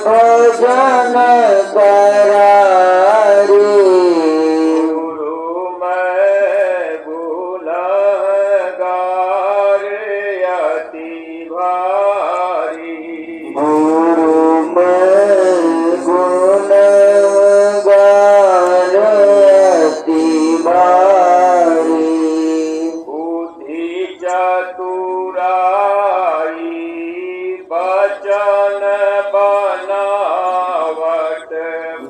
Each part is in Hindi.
भजन करारे। गुरु मैं गुनहगार अति भारी। गुरु मैं गुनहगार अति भारी। बुद्धि चतुराई बचन बनावट।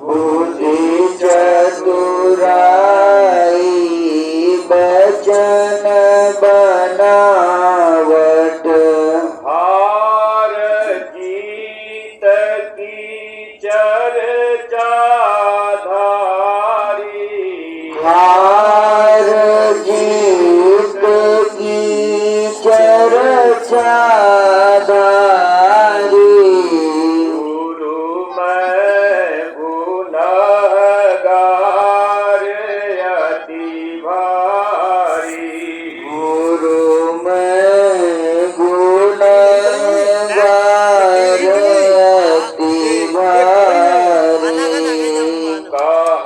बुद्धि चतुराई बचन बनावट। हार जीत की चर्चा धारी। हार जीत की चर्चा धारी। गुरु मैं गुनहगार अति भारी। गुरु मैं गुनहगार अति भारी। कह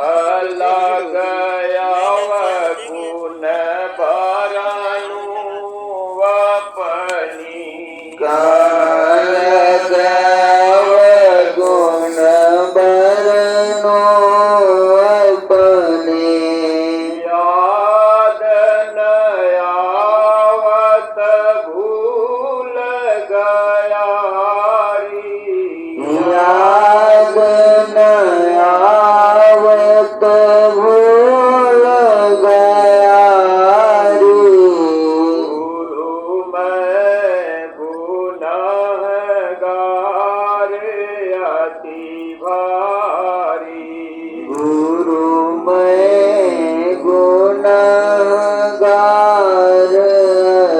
लगया गुण बरनु अपनी। काल गव गुण बरनो अपने। याद न आवत भूल गया री। याद न आवत भूल गया रे। गुरु मैं गुनहगार अति भारी। गुरु मैं गुनहगार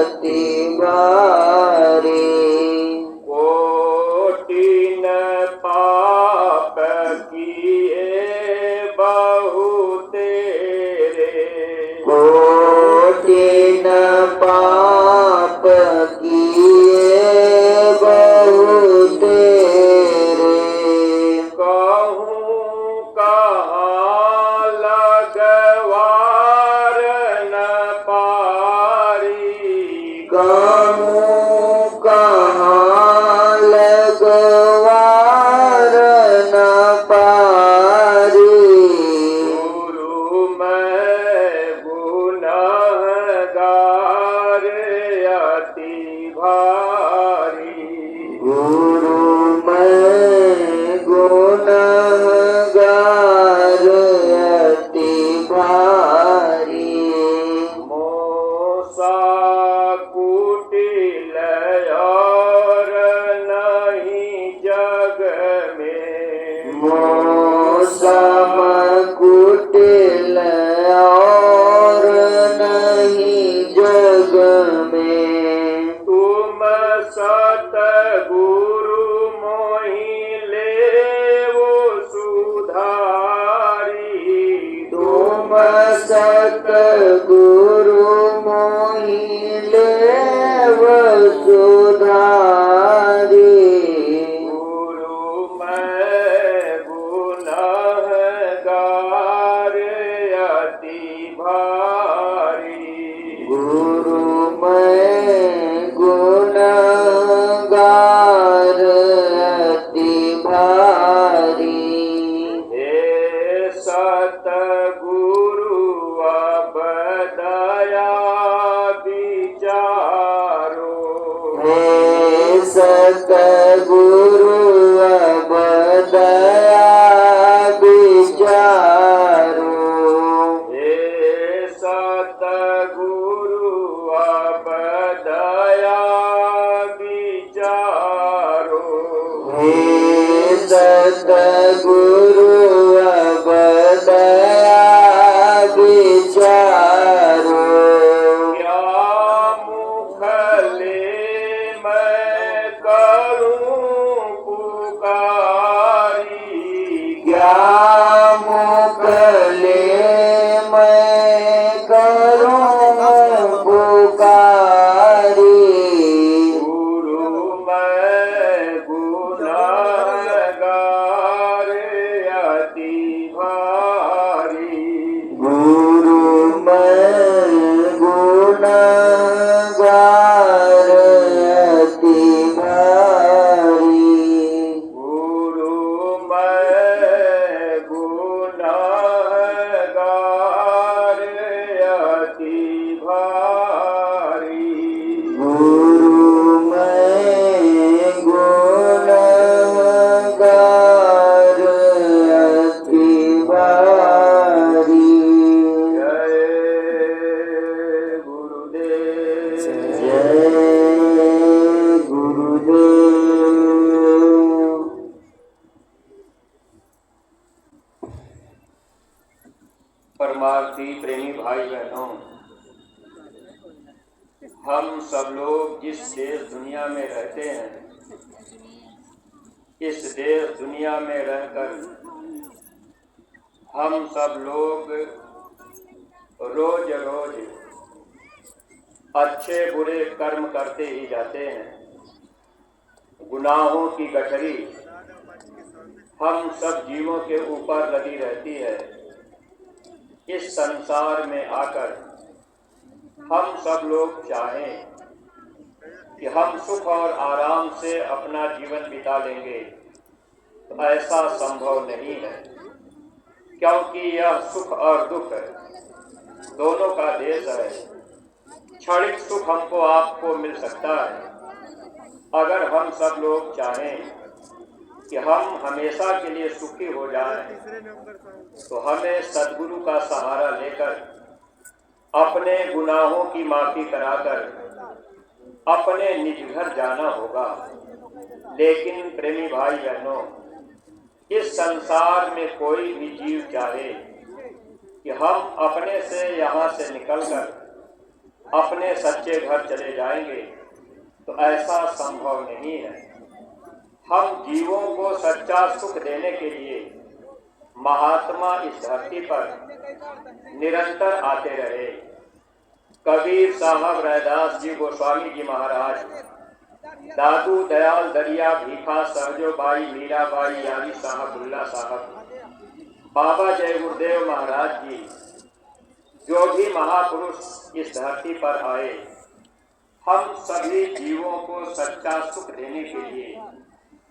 अति भारी। कोटिन पाप किए बहु तेरे। कोटिन पाप किए बहु तेरे। कहूँ कहाँ लगवार न पारी। कहूँ कहाँ लगवार न पारी। गुरु मैं गुनहगार अति भारी। गुरु मैं गुनहगार अति भारी। मोसा कुटिल और नहीं जग में। मौसम कुटिल और नहीं जग में। तुम सतगुरु मोहि लेवो सुधारी। तुम सतगुरु मोहि लेव सुधारी। गुरु मैं गुनहगार अति भारी। गुरु मैं गुनहगार अति भारी। हे सतगुरु अब दया विचारो। हे सतगुरु अब दया विचारो। हे सतगुरु अब दया विचारो। हे सतगुरु अब दया विचारो। क्या मुख ले मैं करूं पुकारी। क्या मुख ले मैं करूं पुकारी। गुरु मैं गुनहगार अति भारी। गुरु मैं गुनहगार अति भारी। गुरु मैं गुनहगार अति भारी। जय गुरुदेव। जय गुरुदेव। परमार्थी प्रेमी भाई बहनों, हम सब लोग जिस देश दुनिया में रहते हैं, इस देश दुनिया में रहकर हम सब लोग रोज रोज अच्छे बुरे कर्म करते ही जाते हैं। गुनाहों की गठरी हम सब जीवों के ऊपर लगी रहती है। इस संसार में आकर हम सब लोग चाहें कि हम सुख और आराम से अपना जीवन बिता लेंगे, तो ऐसा संभव नहीं है, क्योंकि यह सुख और दुख दोनों का देश है। क्षणिक सुख हमको आपको मिल सकता है। अगर हम सब लोग चाहें कि हम हमेशा के लिए सुखी हो जाएं, तो हमें सद्गुरु का सहारा लेकर अपने गुनाहों की माफी कराकर अपने निज घर जाना होगा। लेकिन प्रेमी भाई बहनों, इस संसार में कोई भी जीव चाहे कि हम अपने से यहाँ से निकलकर अपने सच्चे घर चले जाएंगे, तो ऐसा संभव नहीं है। हम जीवों को सच्चा सुख देने के लिए महात्मा इस धरती पर निरंतर आते रहे। कबीर साहब, रैदास जी, गोस्वामी जी महाराज, दादू दयाल दरिया, भीखा, सरजो बाई, मीराबाई, यानी साहब, बुल्ला साहब, बाबा जय गुरुदेव महाराज जी, जो भी महापुरुष इस धरती पर आए, हम सभी जीवों को सच्चा सुख देने के लिए।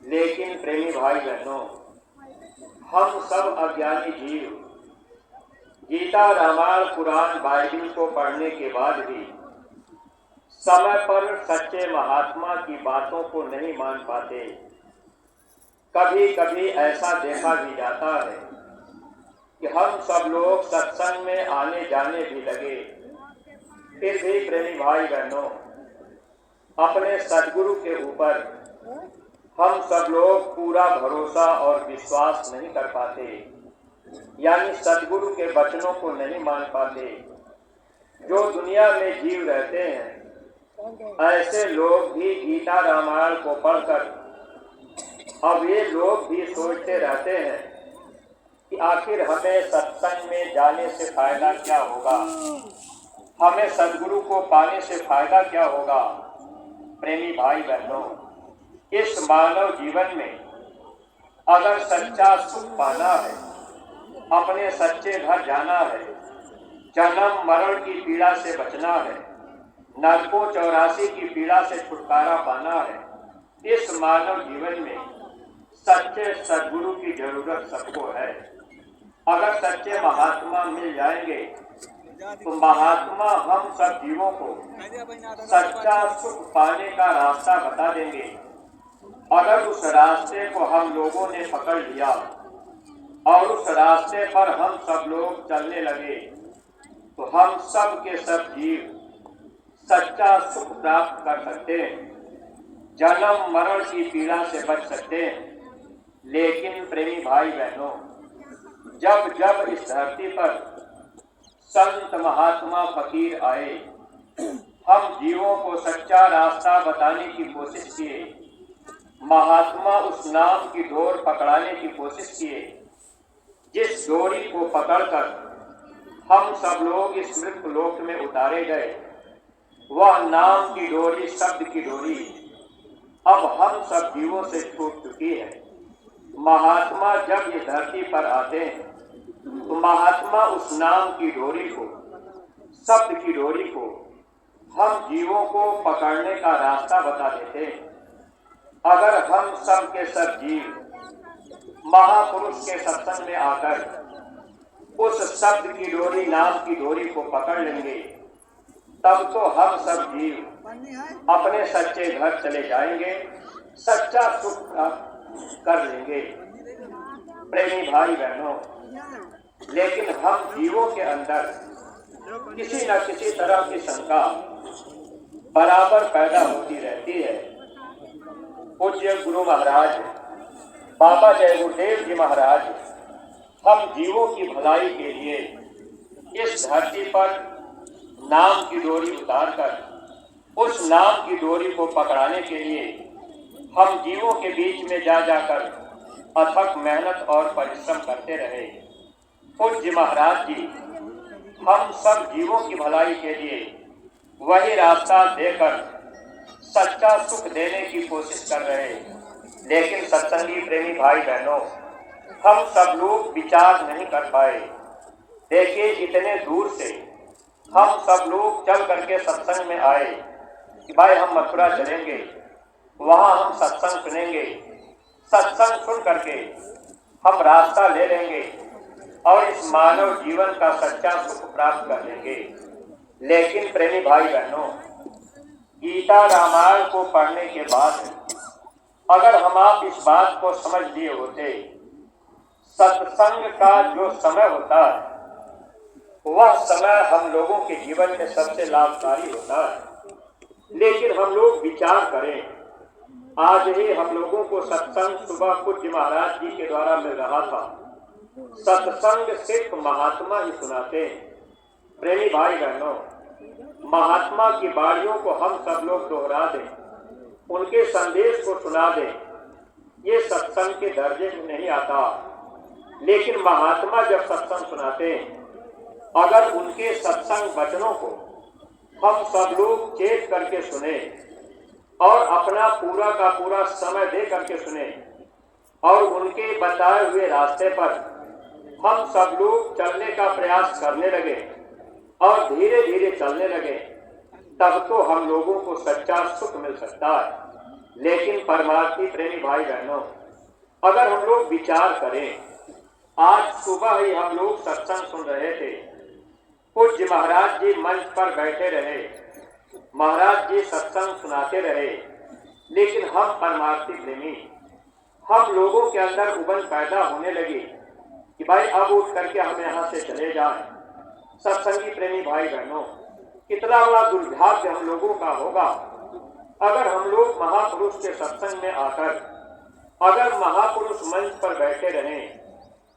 लेकिन प्रेमी भाई बहनों, हम सब अज्ञानी जीव गीता, रामायण, पुराण, बाइबिल को पढ़ने के बाद भी समय पर सच्चे महात्मा की बातों को नहीं मान पाते। कभी कभी ऐसा देखा भी जाता है कि हम सब लोग सत्संग में आने जाने भी लगे, फिर भी प्रेमी भाई बहनों, अपने सद्गुरु के ऊपर हम सब लोग पूरा भरोसा और विश्वास नहीं कर पाते, यानी सद्गुरु के वचनों को नहीं मान पाते। जो दुनिया में जीव रहते हैं, ऐसे लोग भी गीता रामायण को पढ़कर अब ये लोग भी सोचते रहते हैं कि आखिर हमें सत्संग में जाने से फायदा क्या होगा, हमें सद्गुरु को पाने से फायदा क्या होगा। प्रेमी भाई बहनों, इस मानव जीवन में अगर सच्चा सुख पाना है, अपने सच्चे घर जाना है, जन्म मरण की पीड़ा से बचना है, नरकों 84 की पीड़ा से छुटकारा पाना है, इस मानव जीवन में सच्चे सद्गुरु की जरूरत सबको है। अगर सच्चे महात्मा मिल जाएंगे तो महात्मा हम सब जीवों को सच्चा सुख पाने का रास्ता बता देंगे। अगर उस रास्ते को हम लोगों ने पकड़ लिया और उस रास्ते पर हम सब लोग चलने लगे, तो हम सब के सब जीव सच्चा सुख प्राप्त कर सकते हैं, जन्म मरण की पीड़ा से बच सकते हैं। लेकिन प्रेमी भाई बहनों, जब जब इस धरती पर संत महात्मा फकीर आए, हम जीवों को सच्चा रास्ता बताने की कोशिश किए, महात्मा उस नाम की डोर पकड़ाने की कोशिश किए, जिस डोरी को पकड़कर हम सब लोग इस मृत्यु लोक में उतारे गए, वह नाम की डोरी, शब्द की डोरी अब हम सब जीवों से छूट चुकी है। महात्मा जब ये धरती पर आते हैं तो महात्मा उस नाम की डोरी को, शब्द की डोरी को हम जीवों को पकड़ने का रास्ता बता देते। अगर हम सब के सब जीव महापुरुष के सत्संग में आकर उस शब्द की डोरी, नाम की डोरी को पकड़ लेंगे, तब तो हम सब जीव अपने सच्चे घर चले जाएंगे, सच्चा सुख प्राप्त कर लेंगे। प्रेमी भाई बहनों, लेकिन हम जीवों के अंदर किसी न किसी तरह की शंका बराबर पैदा होती रहती है। पूज्य गुरु महाराज बाबा जय गुरुदेव जी महाराज हम जीवों की भलाई के लिए इस धरती पर नाम की डोरी उतारकर उस नाम की डोरी को पकड़ाने के लिए हम जीवों के बीच में जा जाकर अथक मेहनत और परिश्रम करते रहे। पूज्य महाराज जी हम सब जीवों की भलाई के लिए वही रास्ता देकर सच्चा सुख देने की कोशिश कर रहे। लेकिन सत्संगी प्रेमी भाई बहनों, हम सब लोग विचार नहीं कर पाए। देखिए, इतने दूर से हम सब लोग चल करके सत्संग में आए कि भाई हम मथुरा चलेंगे, वहाँ हम सत्संग सुनेंगे, सत्संग सुन करके हम रास्ता ले लेंगे और इस मानव जीवन का सच्चा सुख प्राप्त कर लेंगे। लेकिन प्रेमी भाई बहनों, गीता रामायण को पढ़ने के बाद अगर हम आप इस बात को समझ लिए होते, सत्संग का जो समय होता है वह समय हम लोगों के जीवन में सबसे लाभकारी होता है। लेकिन हम लोग विचार करें, आज ही हम लोगों को सत्संग सुबह पूज्य महाराज जी के द्वारा मिल रहा था। सत्संग सिर्फ महात्मा ही सुनाते हैं। प्रेमी भाई बहनों, महात्मा की वाणियों को हम सब लोग दोहरा दें, उनके संदेश को सुना दें, ये सत्संग के दर्जे में नहीं आता। लेकिन महात्मा जब सत्संग सुनाते हैं, अगर उनके सत्संग वचनों को हम सब लोग चेत करके सुने और अपना पूरा का पूरा समय दे करके सुने और उनके बताए हुए रास्ते पर हम सब लोग चलने का प्रयास करने लगे और धीरे धीरे चलने लगे, तब तो हम लोगों को सच्चा सुख मिल सकता है। लेकिन परमार्थी प्रेमी भाई बहनों, अगर हम लोग विचार करें, आज सुबह ही हम लोग सत्संग सुन रहे थे, पूज्य महाराज जी मंच पर बैठे रहे, महाराज जी सत्संग सुनाते रहे, लेकिन हम परमार्थी प्रेमी, हम लोगों के अंदर उबन पैदा होने लगी कि भाई अब उठ करके हम यहाँ से चले जाएं। सत्संगी प्रेमी भाई बहनों, कितना बड़ा दुर्भाग्य हम लोगों का होगा अगर हम लोग महापुरुष के सत्संग में आकर अगर महापुरुष मंच पर बैठे रहें,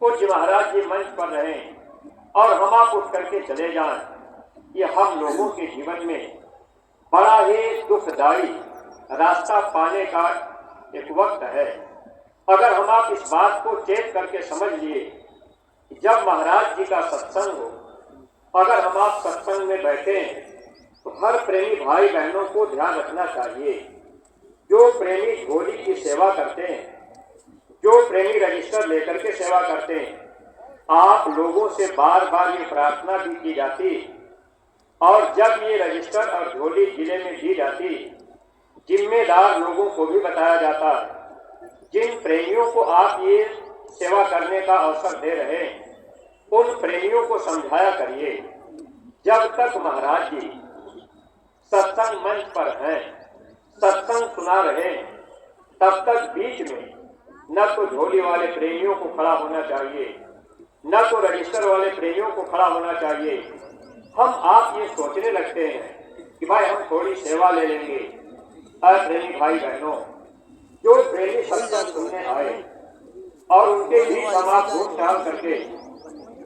पूज्य महाराज जी मंच पर रहें और हम आप उठ करके चले जाएं। ये हम लोगों के जीवन में बड़ा ही दुखदायी रास्ता पाने का एक वक्त है। अगर हम आप इस बात को चेत करके समझ लिए, जब महाराज जी का सत्संग हो, अगर हम आप सत्संग में बैठे हैं, तो हर प्रेमी भाई बहनों को ध्यान रखना चाहिए। जो प्रेमी झोली की सेवा करते हैं, जो प्रेमी रजिस्टर लेकर के सेवा करते हैं, आप लोगों से बार बार ये प्रार्थना भी की जाती और जब ये रजिस्टर और झोली जिले में दी जाती, जिम्मेदार लोगों को भी बताया जाता, जिन प्रेमियों को आप ये सेवा करने का अवसर दे रहे हैं, उन प्रेमियों को समझाया करिए, जब तक महाराज जी सत्संग मंच पर हैं, सत्संग सुना रहे हैं, तब तक बीच में न तो झोली वाले प्रेमियों को खड़ा होना चाहिए, न तो रजिस्टर वाले प्रेमियों को खड़ा होना चाहिए। हम आप ये सोचने लगते हैं कि भाई हम थोड़ी सेवा ले लेंगे। प्रेमी भाई बहनों, जो प्रेमी सत्संग सुनने आए और उनके बीच हम आप घूम टहल करके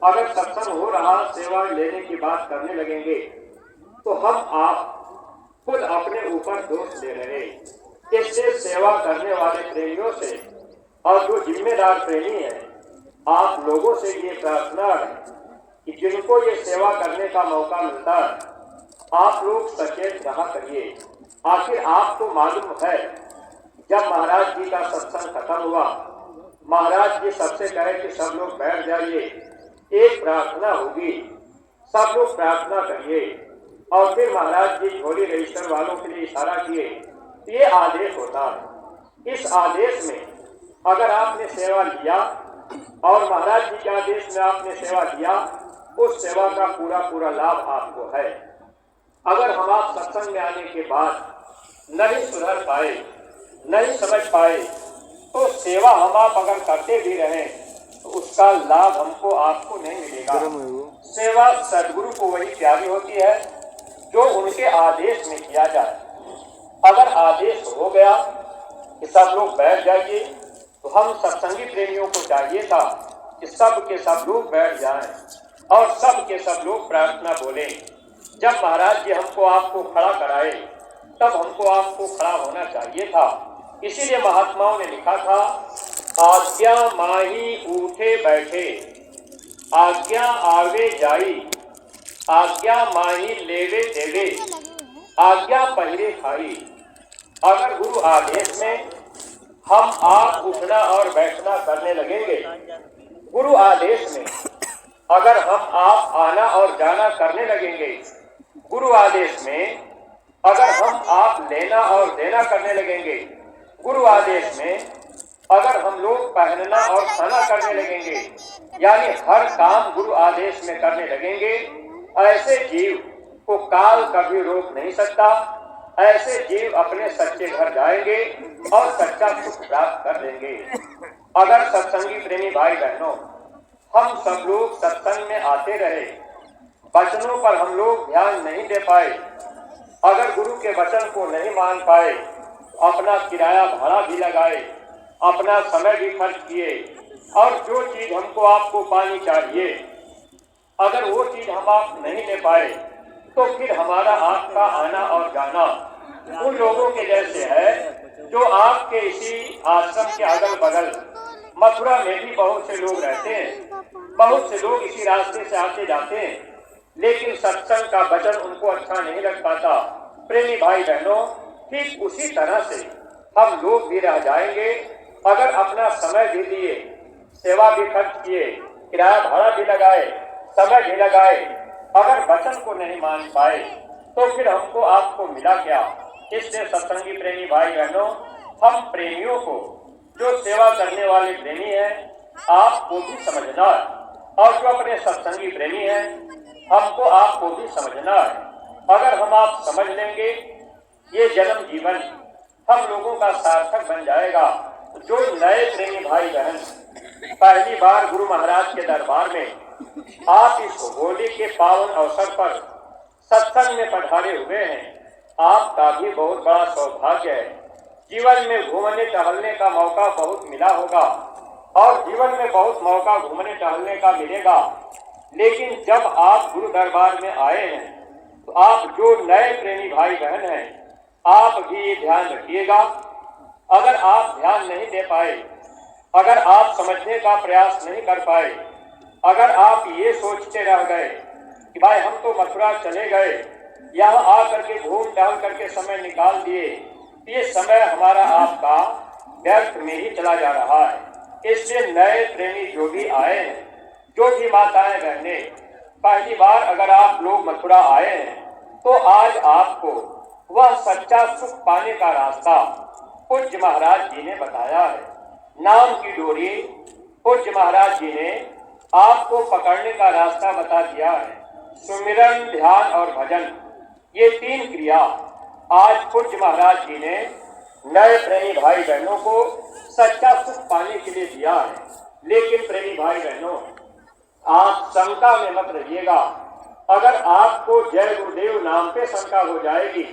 अगर सत्संग हो रहा सेवा लेने की बात करने लगेंगे, तो हम आप खुद अपने ऊपर दोष दे रहे। इससे सेवा करने वाले प्रेमियों से और जो जिम्मेदार प्रेमी है, आप लोगों से ये प्रार्थना है कि जिनको ये सेवा करने का मौका मिलता है, आप लोग सचेत रहा करिए। आखिर आपको मालूम है, जब महाराज जी का सत्संग खत्म हुआ, महाराज जी सबसे कहे कि सब लोग बैठ जाइए, एक प्रार्थना होगी, सब लोग प्रार्थना करिए। और फिर महाराज जी झोली रजिस्टर वालों के लिए इशारा किए। ये आदेश होता है। इस आदेश में अगर आपने सेवा लिया और महाराज जी के आदेश में आपने सेवा दिया, उस सेवा का पूरा पूरा लाभ आपको है। अगर हम आप सत्संग में आने के बाद नहीं सुधर पाए, नहीं समझ पाए, तो सेवा हम आप अगर करते भी रहें तो उसका लाभ हमको आपको नहीं मिलेगा। सेवा सदगुरु को वही प्यारी होती है जो उनके आदेश में किया जाए। अगर आदेश हो गया कि सब लोग बैठ जाइए, तो हम सत्संगी प्रेमियों को चाहिए था कि सब के सब लोग बैठ जाएं और सब के सब लोग प्रार्थना बोलें। जब महाराज जी हमको आपको खड़ा कराए, तब हमको आपको खड़ा होना चाहिए था। इसीलिए महात्माओं ने लिखा था, आज्ञा माही उठे बैठे, आज्ञा आवे जाई, आज्ञा माही लेवे देवे, आज्ञा पहरे खाई। अगर गुरु आदेश में हम आप उठना और बैठना करने लगेंगे, गुरु आदेश में अगर हम आप आना और जाना करने लगेंगे, गुरु आदेश में अगर हम आप लेना और देना करने लगेंगे, गुरु आदेश में अगर हम लोग पहनना और खाना करने लगेंगे, यानी हर काम गुरु आदेश में करने लगेंगे, ऐसे जीव को काल कभी रोक नहीं सकता। ऐसे जीव अपने सच्चे घर जाएंगे और सच्चा सुख प्राप्त कर लेंगे। अगर सत्संगी प्रेमी भाई बहनों, हम सब लोग सत्संग में आते रहे, वचनों पर हम लोग ध्यान नहीं दे पाए, अगर गुरु के वचन को नहीं मान पाए, अपना किराया भाड़ा भी लगाए, अपना समय भी खर्च किए, और जो चीज हमको आपको पानी चाहिए अगर वो चीज हम आप नहीं ले पाए, तो फिर हमारा आपका आना और जाना उन लोगों के जैसे है जो आपके इसी आश्रम के अगल बगल मथुरा में भी बहुत से लोग रहते हैं। बहुत से लोग इसी रास्ते से आते जाते हैं, लेकिन सत्संग का वचन उनको अच्छा नहीं लग पाता। प्रेमी भाई बहनों, ठीक उसी तरह से हम लोग भी रह जाएंगे। अगर अपना समय भी दिए, सेवा भी खर्च किए, किराया भाड़ा भी लगाए, समय भी लगाए, अगर वचन को नहीं मान पाए, तो फिर हमको आपको मिला क्या? इसलिए सत्संगी प्रेमी भाई बहनों, हम प्रेमियों को, जो सेवा करने वाले प्रेमी हैं, आपको भी समझना है, और जो अपने सत्संगी प्रेमी हैं, हमको आपको भी समझना है। अगर हम आप समझ लेंगे, ये जन्म जीवन हम लोगों का सार्थक बन जाएगा। जो नए प्रेमी भाई बहन पहली बार गुरु महाराज के दरबार में आप इस होली के पावन अवसर पर सत्संग में पधारे हुए हैं, आपका भी बहुत बड़ा सौभाग्य है। जीवन में घूमने टहलने का मौका बहुत मिला होगा, और जीवन में बहुत मौका घूमने टहलने का मिलेगा, लेकिन जब आप गुरु दरबार में आए हैं, तो आप जो नए प्रेमी भाई बहन हैं, आप भी ये ध्यान रखिएगा। अगर आप ध्यान नहीं दे पाए, अगर आप समझने का प्रयास नहीं कर पाए, अगर आप ये सोचते रह गए कि भाई हम तो मथुरा चले गए, यहाँ आ करके घूम टहल करके समय निकाल दिए, ये समय हमारा आपका व्यर्थ में ही चला जा रहा है। इसलिए नए प्रेमी जो भी आए हैं, जो भी माताएं बहनें पहली बार अगर आप लोग मथुरा आए हैं, तो आज आपको वह सच्चा सुख पाने का रास्ता पूज्य महाराज जी ने बताया है। नाम की डोरी पूज्य महाराज जी ने आपको पकड़ने का रास्ता बता दिया है। सुमिरन, ध्यान और भजन, ये तीन क्रिया आज पूज्य महाराज जी ने नए प्रेमी भाई बहनों को सच्चा सुख पाने के लिए दिया है। लेकिन प्रेमी भाई बहनों, आप शंका में मत रहिएगा। अगर आपको जय गुरुदेव नाम पे शंका हो जाएगी,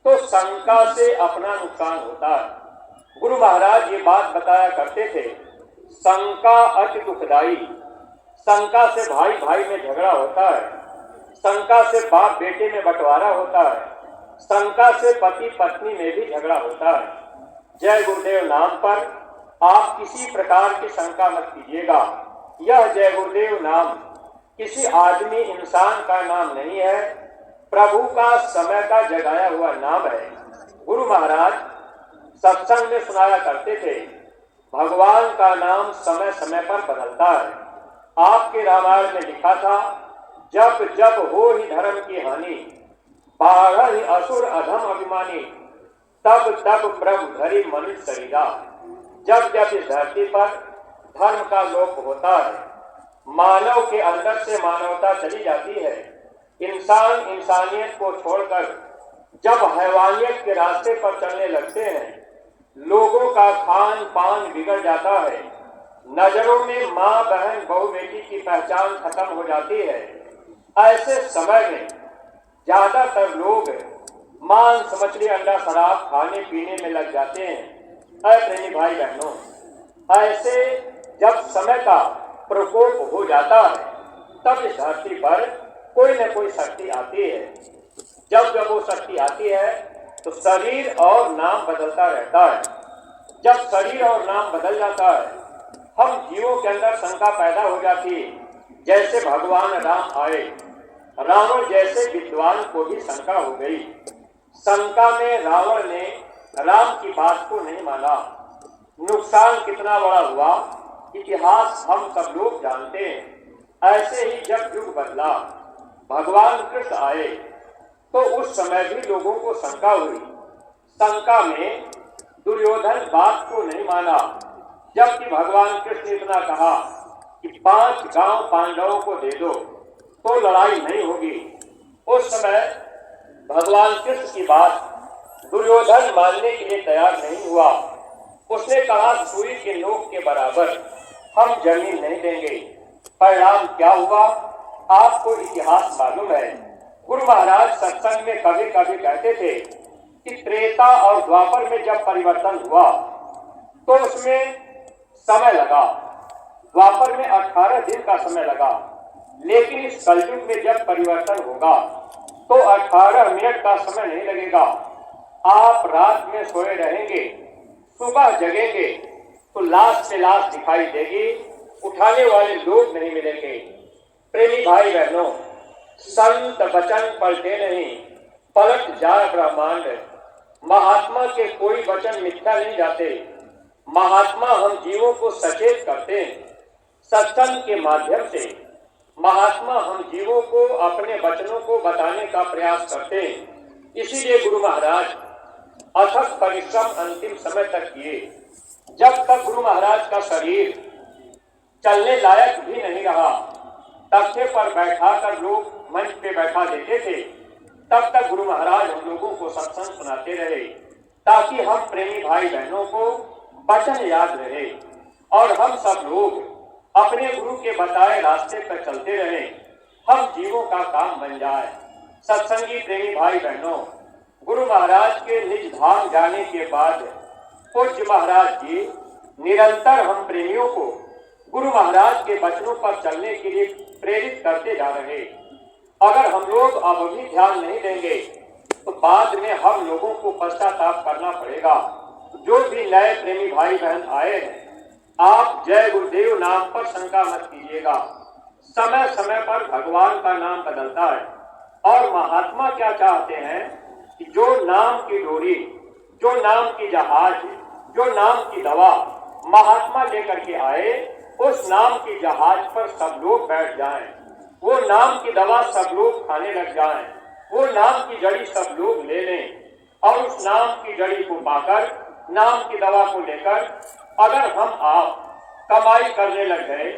तो शंका से अपना नुकसान होता है। गुरु महाराज ये बात बताया करते थे, शंका अति दुखदाई। शंका से भाई भाई में झगड़ा होता है, शंका से बाप बेटे में बंटवारा होता है, शंका से पति पत्नी में भी झगड़ा होता है। जय गुरुदेव नाम पर आप किसी प्रकार की शंका मत कीजिएगा। यह जय गुरुदेव नाम किसी आदमी इंसान का नाम नहीं है, प्रभु का समय का जगाया हुआ नाम है। गुरु महाराज सत्संग में सुनाया करते थे, भगवान का नाम समय समय पर बदलता है। आपके रामायण में लिखा था, जब जब हो ही धर्म की हानि, बाढ़ असुर अधम अभिमानी, तब तब प्रभु धरी मनुष्य शरीरा। जब जब इस धरती पर धर्म का लोप होता है, मानव के अंदर से मानवता चली जाती है, इंसान इंसानियत को छोड़कर जब हैवानियत के रास्ते पर चलने लगते हैं, लोगों का खान पान बिगड़ जाता है, नजरों में माँ बहन बहू बेटी की पहचान खत्म हो जाती है, ऐसे समय में ज्यादातर लोग मांस मछली अंडा शराब खाने पीने में लग जाते हैं। प्रेमी भाई बहनों, ऐसे जब समय का प्रकोप हो जाता है, तब इस धरती पर कोई न कोई शक्ति आती है। जब जब वो शक्ति आती है तो शरीर और नाम बदलता रहता है। जब शरीर और नाम बदल जाता है, हम जीवों के अंदर शंका पैदा हो जाती है। जैसे भगवान राम आए, रावण जैसे विद्वान को भी शंका हो गई। शंका में रावण ने राम की बात को नहीं माना। नुकसान कितना बड़ा हुआ, इतिहास हम सब लोग जानते हैं। ऐसे ही जब युग बदला, भगवान कृष्ण आए, तो उस समय भी लोगों को शंका हुई। शंका में दुर्योधन बात को नहीं माना, जबकि भगवान कृष्ण ने इतना कहा कि 5 गांव पांडवों को दे दो तो लड़ाई नहीं होगी। उस समय भगवान कृष्ण की बात दुर्योधन मानने के लिए तैयार नहीं हुआ। उसने कहा सुई के नोक के बराबर हम जमीन नहीं देंगे। परिणाम क्या हुआ, आपको इतिहास मालूम है। गुरु महाराज सत्संग में कभी कभी कहते थे कि त्रेता और द्वापर में जब परिवर्तन हुआ तो उसमें समय लगा। द्वापर में 18 दिन का समय लगा, लेकिन इस कलयुग में जब परिवर्तन होगा तो 18 मिनट का समय नहीं लगेगा। आप रात में सोए रहेंगे, सुबह जगेंगे तो लाश से लाश दिखाई देगी, उठाने वाले लोग नहीं मिलेंगे। प्रेमी भाई बहनों, संत वचन पलटे नहीं, पलट जाए ब्रह्मांड। महात्मा के कोई वचन मिथ्या नहीं जाते। महात्मा हम जीवों को सचेत करते हैं सत्संग के माध्यम से। महात्मा हम जीवों को अपने वचनों को बताने का प्रयास करते हैं। इसीलिए गुरु महाराज अथक परिश्रम अंतिम समय तक किए। जब तक गुरु महाराज का शरीर चलने लायक भी नहीं रहा, तख्ते पर बैठाकर लोग मंच पे बैठा देते थे, तब तक गुरु महाराज हम लोगों को सत्संग सुनाते रहे, ताकि हम प्रेमी भाई बहनों को वचन याद रहे और हम सब लोग अपने गुरु के बताए रास्ते पर चलते रहे, हम जीवों का काम बन जाए। सत्संगी प्रेमी भाई बहनों, गुरु महाराज के निज धाम जाने के बाद पूज्य महाराज जी निरंतर हम प्रेमियों को गुरु महाराज के वचनों पर चलने के लिए प्रेरित करते जा रहे। अगर हम लोग अब भी ध्यान नहीं देंगे तो बाद में हम लोगों को पश्चाताप करना पड़ेगा। जो भी नए प्रेमी भाई बहन आए हैं, आप जय गुरुदेव नाम पर शंका मत कीजिएगा। समय समय पर भगवान का नाम बदलता है और महात्मा क्या चाहते हैं कि जो नाम की डोरी, जो नाम की जहाज, जो नाम की दवा महात्मा लेकर के आए, उस नाम की जहाज पर सब लोग बैठ जाएं। वो नाम की दवा सब लोग खाने लग जाएं। वो नाम की जड़ी सब लोग ले लें और उस नाम की जड़ी को पाकर, नाम की दवा को लेकर अगर हम आप कमाई करने लग गए,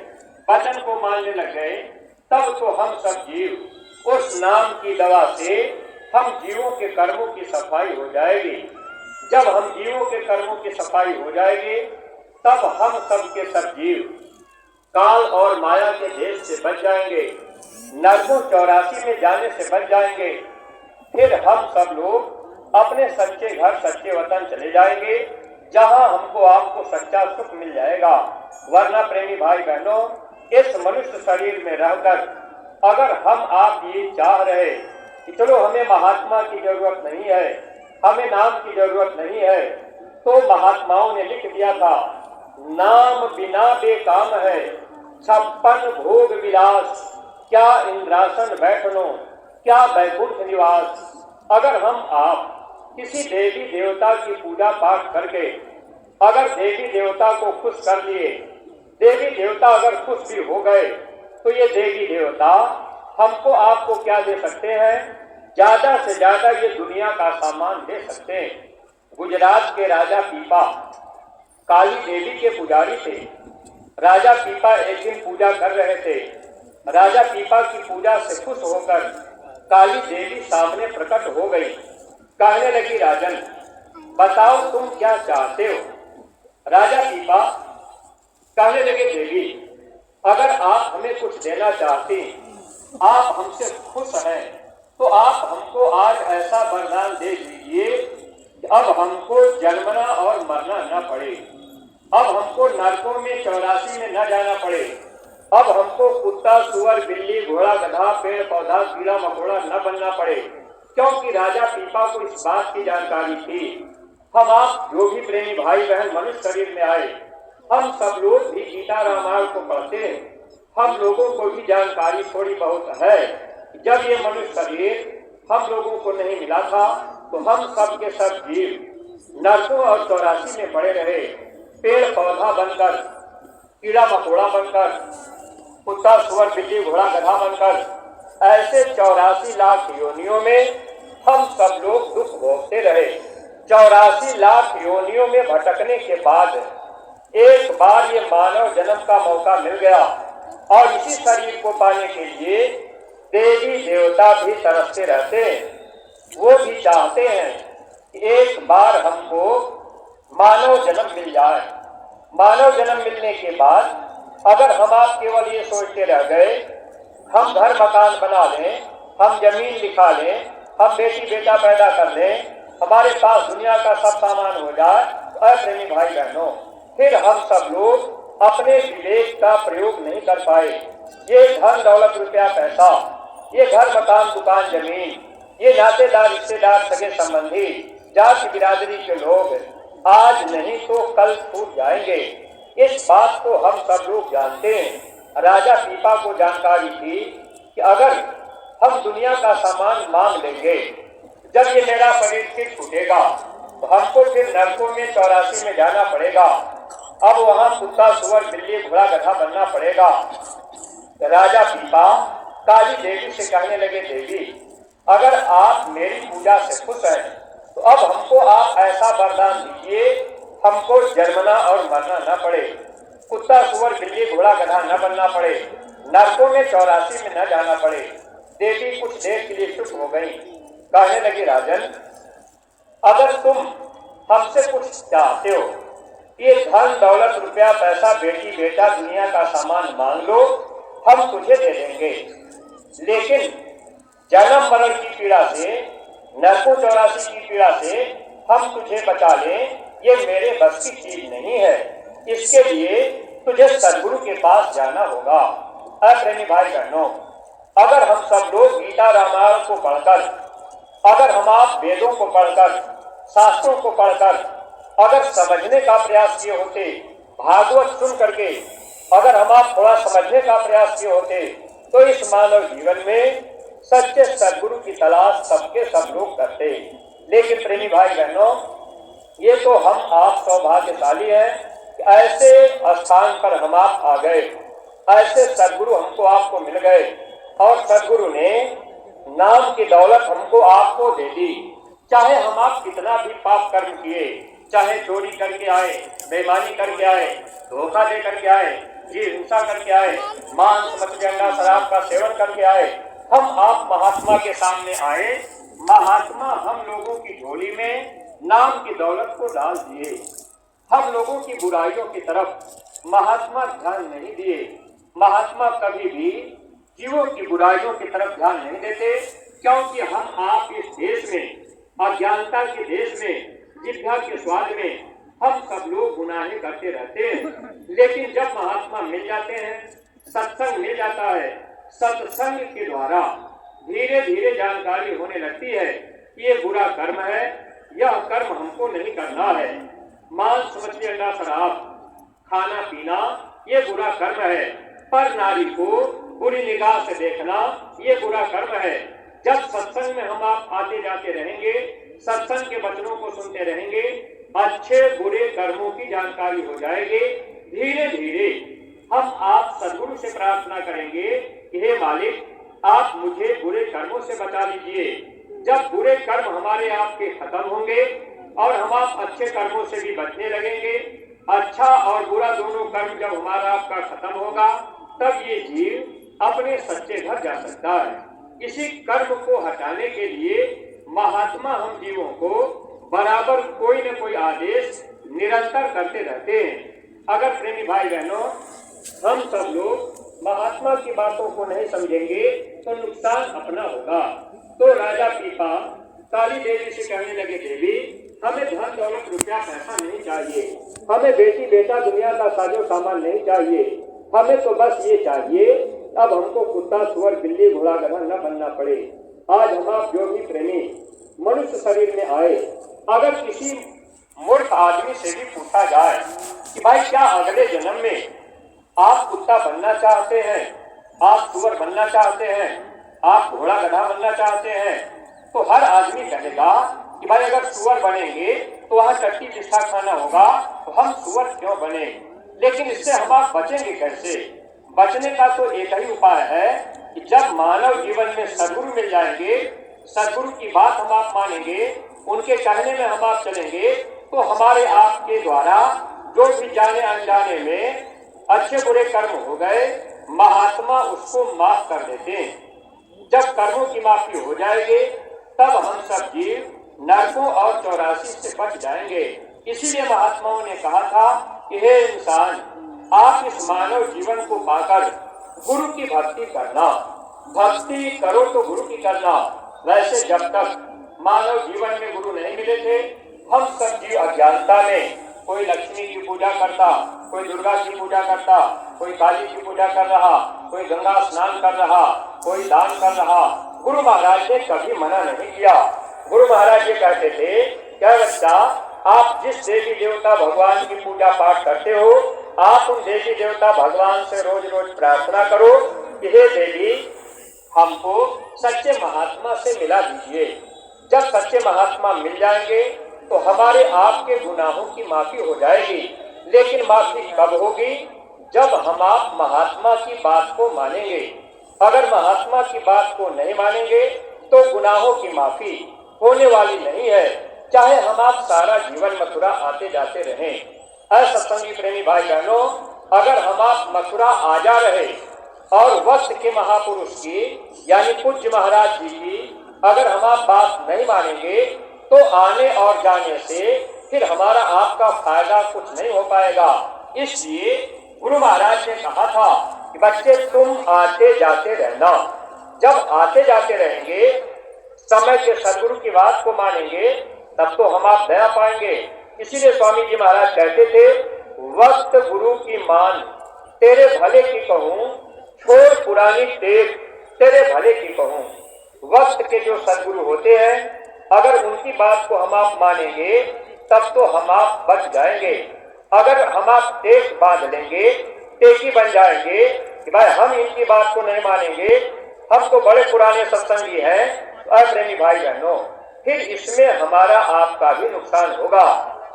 वचन को मानने लग गए, तब तो हम सब जीव उस नाम की दवा से हम जीवों के कर्मों की सफाई हो जाएगी। जब हम जीवों के कर्मों की सफाई हो जाएगी, तब हम सब के सब जीव काल और माया के देश से बच जाएंगे, नरकों 84 में जाने से बच जाएंगे। फिर हम सब लोग अपने सच्चे घर, सच्चे वतन चले जाएंगे, जहां हमको आपको सच्चा सुख मिल जाएगा। वरना प्रेमी भाई बहनों, इस मनुष्य शरीर में रहकर अगर हम आप ये चाह रहे कि चलो हमें महात्मा की जरूरत नहीं है, हमें नाम की जरूरत नहीं है, तो महात्माओं ने लिख दिया था, नाम बिना बेकाम है 56 भोग विलास, क्या इंद्रासन बैठनो, क्या बैकुंठ निवास। अगर हम आप किसी देवी देवता की पूजा पाठ करके अगर देवी देवता को खुश कर लिए, देवी देवता अगर खुश भी हो गए, तो ये देवी देवता हमको आपको क्या दे सकते हैं? ज्यादा से ज्यादा ये दुनिया का सामान ले सकते हैं। गुजरात के राजा पीपा काली देवी के पुजारी थे। राजा पीपा एक दिन पूजा कर रहे थे। राजा पीपा की पूजा से खुश होकर काली देवी सामने प्रकट हो गई। कहने लगी, राजन बताओ तुम क्या चाहते हो। राजा पीपा कहने लगे, देवी अगर आप हमें कुछ देना चाहती, आप हमसे खुश हैं, तो आप हमको आज ऐसा वरदान दे दीजिए कि अब हमको जन्मना और मरना न पड़े, अब हमको नरकों में 84 में न जाना पड़े, अब हमको कुत्ता सुअर बिल्ली घोड़ा गधा पेड़ पौधा कीड़ा मकोड़ा न बनना पड़े। क्योंकि राजा पीपा को इस बात की जानकारी थी, हम आप जो भी प्रेमी भाई बहन मनुष्य शरीर में आए, हम सब लोग भी गीता रामायण को पढ़ते हैं, हम लोगों को भी जानकारी थोड़ी बहुत है। जब ये मनुष्य शरीर हम लोगों को नहीं मिला था तो हम सब के सब जीव नरकों और 84 में पड़े रहे, पेड़ पौधा बनकर, कीड़ा मकोड़ा बनकर, कुत्ता सुअर बिल्ली घोड़ा गधा बनकर, ऐसे 84 लाख योनियों में हम सब लोग दुख भोगते रहे। 84 लाख योनियों में भटकने के बाद एक बार ये मानव जन्म का मौका मिल गया और इसी शरीर को पाने के लिए देवी देवता भी तरसते रहते हैं। वो भी चाहते हैं कि एक बार हमको मानव जन्म मिल जाए। मानव जन्म मिलने के बाद अगर हम आप केवल ये सोचते रह गए, हम घर मकान बना लें, हम जमीन लिखा लें, हम बेटी बेटा पैदा कर लें, हमारे पास दुनिया का सब सामान हो जाए, तो प्रेमी भाई बहनों फिर हम सब लोग अपने विवेक का प्रयोग नहीं कर पाए। ये धन दौलत रुपया पैसा, ये घर मकान दुकान जमीन, ये नातेदार रिश्तेदार सगे संबंधी जाति बिरादरी के लोग आज नहीं तो कल छूट जाएंगे। इस बात को हम सब लोग जानते हैं। राजा पीपा को जानकारी थी कि अगर हम दुनिया का सामान मांग लेंगे, जब ये मेरा शरीर फिर छूटेगा तो हमको फिर नरकों में 84 में जाना पड़ेगा, अब वहां कुत्ता सुअर बिल्ली घोड़ा गधा बनना पड़ेगा। राजा पीपा काली देवी से कहने लगे, देवी अगर आप मेरी पूजा से खुश हैं तो अब हमको आप ऐसा वरदान दीजिए हमको जन्मना और मरना न पड़े, कुत्ता सुअर बिल्ली घोड़ा गधा न बनना पड़े, नरकों में 84 में न जाना पड़े। देवी कुछ देर के लिए चुप हो गई। कहने लगी, राजन अगर तुम हमसे कुछ चाहते हो, ये धन दौलत रुपया पैसा बेटी बेटा दुनिया का सामान मांग लो, हम तुझे दे देंगे, लेकिन जन्म मरण की पीड़ा से, नरकों 84 की पीड़ा से हम तुझे बचा लें, ये मेरे बस की चीज नहीं है। इसके लिए तुझे सदगुरु के पास जाना होगा। प्रेमी भाई बहनों, अगर हम सब लोग गीता रामायण को पढ़कर, अगर हम आप वेदों को पढ़कर, शास्त्रों को पढ़कर अगर समझने का प्रयास किए होते, भागवत सुन करके अगर हम आप थोड़ा समझने का प्रयास किए होते, तो इस मानव जीवन में सच्चे सदगुरु की तलाश सबके सब लोग करते। लेकिन प्रेमी भाई बहनों, ये तो हम आप सौभाग्यशाली हैं कि ऐसे स्थान पर हम आप आ गए, ऐसे सदगुरु हमको आपको मिल गए और सदगुरु ने नाम की दौलत हमको आपको दे दी। चाहे हम आप कितना भी पाप कर्म किए, चाहे चोरी करके आए, बेईमानी करके आए, धोखा दे करके आए, हिंसा करके आए, मांस मछली अंडा शराब का सेवन करके आए, हम आप महात्मा के सामने आए, महात्मा हम लोगों की झोली में नाम की दौलत को डाल दिए। हम लोगों की बुराइयों की तरफ महात्मा ध्यान नहीं दिए। महात्मा कभी भी जीवों की बुराइयों की तरफ ध्यान नहीं देते, क्योंकि हम आप इस देश में, अज्ञानता के देश में, जिद्दा के स्वाद में हम सब लोग गुनाहें करते रहते हैं। लेकिन जब महात्मा मिल जाते हैं, सत्संग मिल जाता है, सत्संग के द्वारा धीरे धीरे जानकारी होने लगती है ये बुरा कर्म है, यह कर्म हमको नहीं करना है। मांस मछली अंडा शराब खाना पीना ये बुरा कर्म है, पर नारी को बुरी निगाह से देखना ये बुरा कर्म है। जब सत्संग में हम आप आते जाते रहेंगे, सत्संग के वचनों को सुनते रहेंगे, अच्छे बुरे कर्मों की जानकारी हो जाएगी। धीरे धीरे हम आप सद्गुरु से प्रार्थना करेंगे कि हे मालिक, आप मुझे बुरे कर्मों से बचा लीजिए, जब बुरे कर्म हमारे आपके खत्म होंगे और हम आप अच्छे कर्मों से भी बचने लगेंगे, अच्छा और बुरा दोनों कर्म जब हमारा आपका खत्म होगा, तब ये जीव अपने सच्चे घर जा सकता है। इसी कर्म को हटाने के लिए महात्मा हम जीवों को बराबर कोई न कोई आदेश निरंतर करते रहते हैं। अगर प्रेमी भाई बहनों हम सब लोग महात्मा की बातों को नहीं समझेंगे तो नुकसान अपना होगा। तो राजा पीपा काली देवी से कहने लगे, देवी हमें धन दौलत रुपया पैसा नहीं चाहिए, हमें बेटी बेटा दुनिया का साजो सामान नहीं चाहिए, हमें तो बस ये चाहिए अब हमको कुत्ता सुअर बिल्ली घोड़ा गधा न बनना पड़े। आज हम आप जो भी प्रेमी मनुष्य शरीर में आए, अगर किसी मूर्ख आदमी से भी पूछा जाए कि भाई क्या अगले जन्म में आप कुत्ता बनना चाहते हैं, आप सुअर बनना चाहते हैं, आप घोड़ा गधा बनना चाहते हैं, तो हर आदमी कहेगा कि भाई अगर सुअर बनेंगे तो वहाँ चट्टी बिस्सा खाना होगा, तो हम सुअर क्यों बने। लेकिन इससे हम आप बचेंगे कैसे? बचने का तो एक ही उपाय है कि जब मानव जीवन में सद्गुरु मिल जाएंगे, सद्गुरु की बात हम आप मानेंगे, उनके कहने में हम आप चलेंगे, तो हमारे आपके द्वारा जो भी जाने अनजाने में अच्छे बुरे कर्म हो गए, महात्मा उसको माफ कर देते हैं। जब कर्मों की माफी हो जाएगी तब हम सब जीव नरकों और 84 से बच जाएंगे। इसीलिए महात्माओं ने कहा था कि हे इंसान, आप इस मानव जीवन को पाकर गुरु की भक्ति करना, भक्ति करो तो गुरु की करना। वैसे जब तक मानव जीवन में गुरु नहीं मिले थे, हम सब जीव अज्ञानता में कोई लक्ष्मी की पूजा करता, कोई दुर्गा की पूजा करता, कोई काली की पूजा कर रहा, कोई गंगा स्नान कर रहा, कोई दान कर रहा। गुरु महाराज ने कभी मना नहीं किया। गुरु महाराज ये कहते थे, क्या बच्चा, आप जिस देवी देवता भगवान की पूजा पाठ करते हो, आप उन देवी देवता भगवान से रोज रोज प्रार्थना करो कि हे देवी हमको सच्चे महात्मा से मिला दीजिए। जब सच्चे महात्मा मिल जाएंगे तो हमारे आपके गुनाहों की माफी हो जाएगी। लेकिन माफी कब होगी? जब हम आप महात्मा की बात को मानेंगे। अगर महात्मा की बात को नहीं मानेंगे तो गुनाहों की माफी होने वाली नहीं है, चाहे हम आप सारा जीवन मथुरा आते जाते रहें। ऐसा सत्संगी प्रेमी भाई बहनों, अगर हम आप मथुरा आ जा रहे और वक्त के महापुरुष की यानी पूज्य महाराज जी की अगर हम आप बात नहीं मानेंगे तो आने और जाने से फिर हमारा आपका फायदा कुछ नहीं हो पाएगा। इसलिए गुरु महाराज ने कहा था कि बच्चे तुम आते जाते रहना। जब आते जाते रहेंगे, समय के सदगुरु की बात को मानेंगे, तब तो हम आप दया पाएंगे। इसीलिए स्वामी जी महाराज कहते थे, वक्त गुरु की मान तेरे भले की कहूँ, छोड़ पुरानी टेक तेरे भले की कहूँ। वक्त के जो सदगुरु होते हैं, अगर उनकी बात को हम आप मानेंगे तब तो हम आप बच जाएंगे। अगर हम आप टेक बांध लेंगे, टेकी बन जाएंगे कि भाई हम इनकी बात को नहीं मानेंगे, हम तो बड़े पुराने सत्संगी हैं, तो प्रेमी भाई बहनों फिर इसमें हमारा आपका भी नुकसान होगा।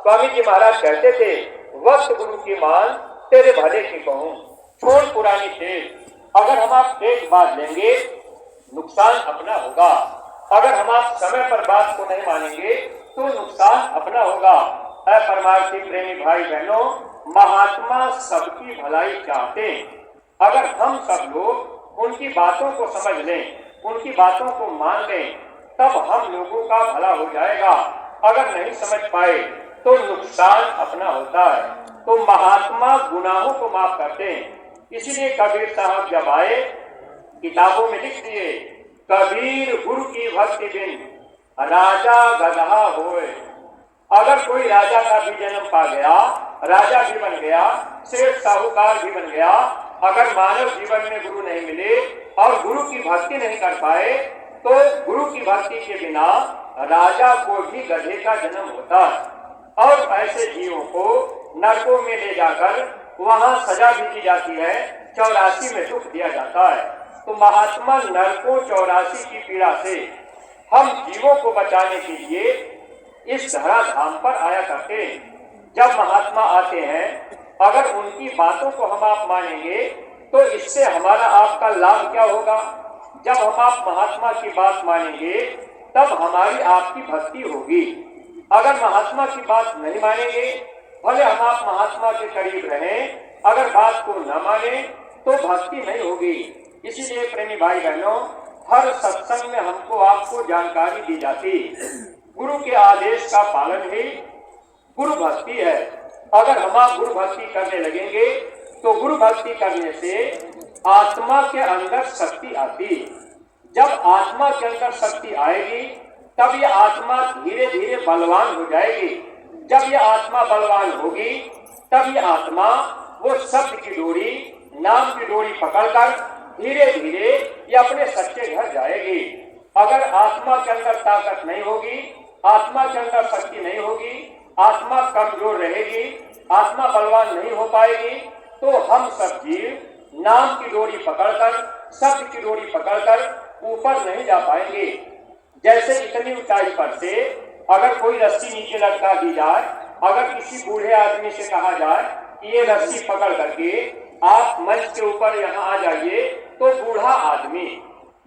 स्वामी जी महाराज कहते थे, वक्त गुरु की मान तेरे भले की कहूँ, छोड़ पुरानी टेक। अगर हम आप टेक बांध लेंगे नुकसान अपना होगा। अगर हम आप समय पर बात को नहीं मानेंगे तो नुकसान अपना होगा। परमार्थी प्रेमी भाई बहनों, महात्मा सबकी भलाई चाहते हैं। अगर हम सब लोग उनकी बातों को समझ लें, उनकी बातों को मान लें, तब हम लोगों का भला हो जाएगा। अगर नहीं समझ पाए तो नुकसान अपना होता है। तो महात्मा गुनाहों को माफ करते हैं। इसीलिए कबीर साहब जब आए, किताबों में लिख दिए, कबीर गुरु की भक्ति बिन राजा गधा होए। अगर कोई राजा का भी जन्म पा गया, राजा भी बन गया, सेठ साहूकार भी बन गया, अगर मानव जीवन में गुरु नहीं मिले और गुरु की भक्ति नहीं कर पाए, तो गुरु की भक्ति के बिना राजा को भी गधे का जन्म होता है। और ऐसे जीवों को नरकों में ले जाकर वहां सजा भी दी जाती है, 84 में दुख दिया जाता है। तो महात्मा नरकों 84 की पीड़ा से हम जीवों को बचाने के लिए इस धरा धाम पर आया करते हैं। जब महात्मा आते हैं, अगर उनकी बातों को हम आप मानेंगे तो इससे हमारा आपका लाभ क्या होगा? जब हम आप महात्मा की बात मानेंगे तब हमारी आपकी भक्ति होगी। अगर महात्मा की बात नहीं मानेंगे, भले हम आप महात्मा के करीब रहें, अगर बात को न माने तो भक्ति नहीं होगी। इसीलिए प्रेमी भाई बहनों, हर सत्संग में हमको आपको जानकारी दी जाती, गुरु के आदेश का पालन ही गुरु भक्ति है। अगर हम आप गुरु भक्ति करने लगेंगे तो गुरु भक्ति करने से आत्मा के अंदर शक्ति आती। जब आत्मा के अंदर शक्ति आएगी तब ये आत्मा धीरे धीरे बलवान हो जाएगी। जब ये आत्मा बलवान होगी तब ये आत्मा वो शब्द की डोरी, नाम की डोरी पकड़कर धीरे धीरे ये अपने सच्चे घर जाएगी। अगर आत्मा के अंदर ताकत नहीं होगी, आत्मा के अंदर शक्ति नहीं होगी, आत्मा कमजोर रहेगी, आत्मा बलवान नहीं हो पाएगी, तो हम सब जीव नाम की डोरी पकड़कर, शब्द की डोरी पकड़कर ऊपर नहीं जा पाएंगे। जैसे इतनी ऊंचाई पर से अगर कोई रस्सी नीचे लटका दी जाए, अगर किसी बूढ़े आदमी से कहा जाए कि ये रस्सी पकड़ करके आप मंच के ऊपर यहाँ आ जाइए, तो बूढ़ा आदमी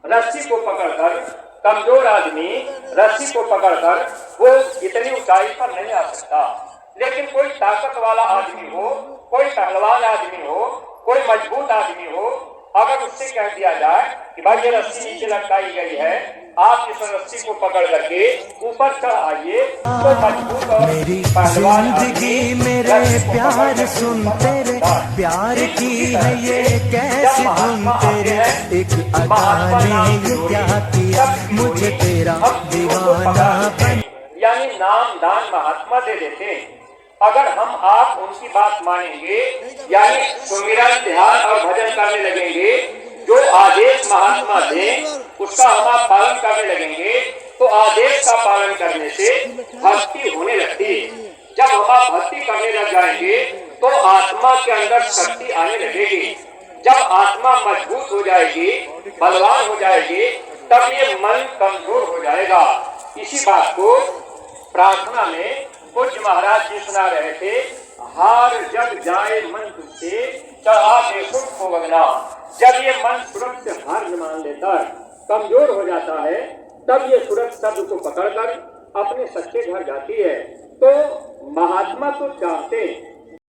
रस्सी को पकड़कर, कमजोर आदमी रस्सी को पकड़कर वो इतनी ऊंचाई पर नहीं आ सकता। लेकिन कोई ताकत वाला आदमी हो, कोई पहलवान आदमी हो, कोई मजबूत आदमी हो, अगर उससे कह दिया जाए कि भाई ये रस्सी नीचे लटकाई गई है, आप इस रस्सी को पकड़ करके ऊपर चढ़ आइए, तो मजबूत और पहलवान जिंदगी मेरे प्यार सुन तेरे प्यार की है ये कैसी धुन तेरे एक अदा ने ये क्या किया मुझे तेरा दीवाना बन। यानी नाम दान महात्मा दे देते। अगर हम आप उनकी बात मानेंगे, यानी सुमिरन ध्यान और भजन करने लगेंगे, जो आदेश महात्मा दें उसका हम आप पालन करने लगेंगे, तो आदेश का पालन करने से भक्ति होने लगती है। जब हम आप भक्ति करने लग जाएंगे तो आत्मा के अंदर शक्ति आने लगेगी। जब आत्मा मजबूत हो जाएगी, बलवान हो जाएगी, तब ये मन कमजोर हो जाएगा। इसी बात को प्रार्थना में पूज्य महाराज जी सुना रहे थे, हार जग जाए मन तुझसे चढ़ा दे सुख को वगना। जब ये मन सूरत से हार मान लेता है, कमजोर हो जाता है, तब ये सूरत शब्द को पकड़कर अपने सच्चे घर जाती है। तो महात्मा तो चाहते